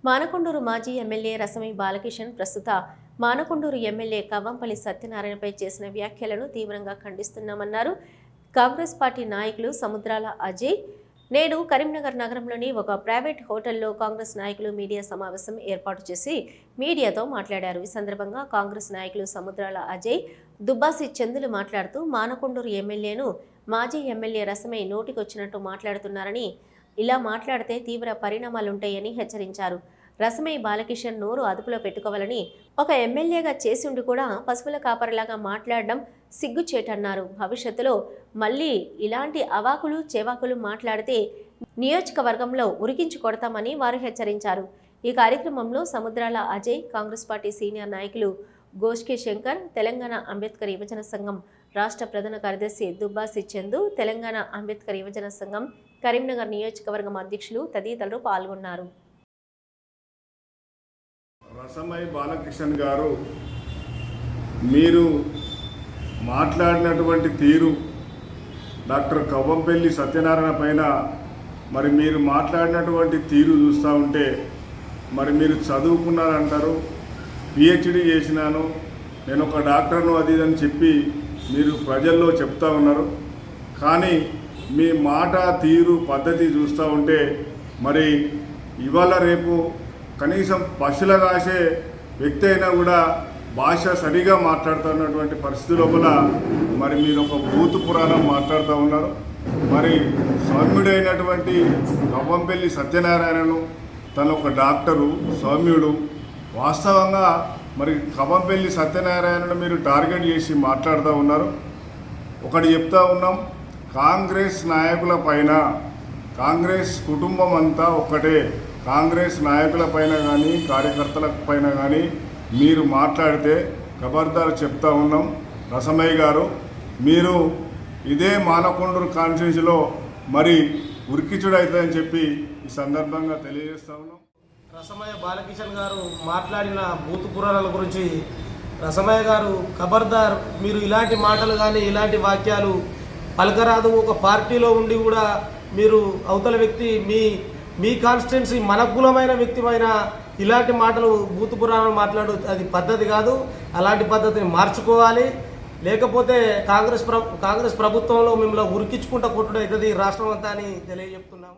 మానకొండూరు మాజీ ఎమ్మెల్యే రసమై బాలకిషన్ ప్రస్తుత మానకొండూరు ఎమ్మెల్యే కవ్వంపల్లి సత్యనారాయణపై చేసిన వ్యాఖ్యలను తీవ్రంగా ఖండిస్తున్నామన్నారు. కాంగ్రెస్ పార్టీ నాయకులు సముద్రాల అజయ్ నేడు కరీంనగర్ నగరంలోని ఒక ప్రైవేట్ హోటల్లో కాంగ్రెస్ నాయకులు మీడియా సమావేశం ఏర్పాటు చేసి మీడియాతో మాట్లాడారు. ఈ సందర్భంగా కాంగ్రెస్ నాయకులు సముద్రాల అజయ్, దుబ్బాసి చందులు మాట్లాడుతూ మానకొండూరు ఎమ్మెల్యేను మాజీ ఎమ్మెల్యే రసమై నోటికొచ్చినట్టు మాట్లాడుతున్నారని, ఇలా మాట్లాడితే తీవ్ర పరిణామాలుంటాయని హెచ్చరించారు. రసమై బాలకిషన్ నోరు అదుపులో పెట్టుకోవాలని, ఒక ఎమ్మెల్యేగా చేసిండి కూడా పశువుల కాపరిలాగా మాట్లాడడం సిగ్గుచేటన్నారు. భవిష్యత్తులో మళ్ళీ ఇలాంటి అవాకులు చేవాకులు మాట్లాడితే నియోజకవర్గంలో ఉరికించి కొడతామని వారు హెచ్చరించారు. ఈ కార్యక్రమంలో సముద్రాల అజయ్, కాంగ్రెస్ పార్టీ సీనియర్ నాయకులు గోష్కి శంకర్, తెలంగాణ అంబేద్కర్ యువజన సంఘం రాష్ట్ర ప్రధాన కార్యదర్శి దుబ్బాసి చందు, తెలంగాణ అంబేద్కర్ యువజన సంఘం కరీంనగర్ నియోజకవర్గం అధ్యక్షులు తదితరులు పాల్గొన్నారు. రసమై బాలకిషన్ గారు, మీరు మాట్లాడినటువంటి తీరు డాక్టర్ కవ్వంపల్లి సత్యనారాయణ పైన మరి మీరు మాట్లాడినటువంటి తీరు చూస్తూ ఉంటే మరి మీరు చదువుకున్నారంటారు, పిహెచ్డి చేసినాను, నేను ఒక డాక్టర్ను అది అని చెప్పి మీరు ప్రజల్లో చెప్తా ఉన్నారు. కానీ మీ మాట తీరు పద్ధతి చూస్తూ ఉంటే మరి ఇవాళ రేపు కనీసం పశువుల కాసే వ్యక్తి అయినా కూడా భాష సరిగా మాట్లాడుతున్నటువంటి పరిస్థితి లోపల మరి మీరు ఒక భూతు పురాణం మాట్లాడుతూ ఉన్నారు. మరి సౌమ్యుడైనటువంటి కవ్వంపల్లి సత్యనారాయణను, తను ఒక డాక్టరు, సౌమ్యుడు. వాస్తవంగా మరి కవ్వంపల్లి సత్యనారాయణను మీరు టార్గెట్ చేసి మాట్లాడుతూ ఉన్నారు. ఒకటి చెప్తా ఉన్నాం, కాంగ్రెస్ నాయకుల పైన, కాంగ్రెస్ కుటుంబం అంతా ఒక్కటే, కాంగ్రెస్ నాయకుల పైన కానీ కార్యకర్తల పైన కానీ మీరు మాట్లాడితే ఖబర్దారు చెప్తా ఉన్నాం. రసమయ్య గారు, మీరు ఇదే మానకొండూరు కాన్స్టిట్యున్సీలో మరి ఉరికిచుడు అవుతుందని చెప్పి ఈ సందర్భంగా తెలియజేస్తా ఉన్నాం. రసమయ్య బాలకిషన్ గారు మాట్లాడిన భూత పురాణాల గురించి రసమయ్య గారు, ఖబర్దార్, మీరు ఇలాంటి మాటలు కానీ ఇలాంటి వాక్యాలు పలకరాదు. ఒక పార్టీలో ఉండి కూడా మీరు అవతల వ్యక్తి మీ కాన్స్టిట్యున్సీ మనకులమైన వ్యక్తిమైన ఇలాంటి మాటలు భూత పురాణాలు మాట్లాడు, అది పద్ధతి కాదు. అలాంటి పద్ధతిని మార్చుకోవాలి. లేకపోతే కాంగ్రెస్ ప్రభుత్వంలో మిమ్మల్ని ఉరికించుకుంటా కొట్టుడు అవుతుంది రాష్ట్రం అంతా అని తెలియజెప్తున్నాం.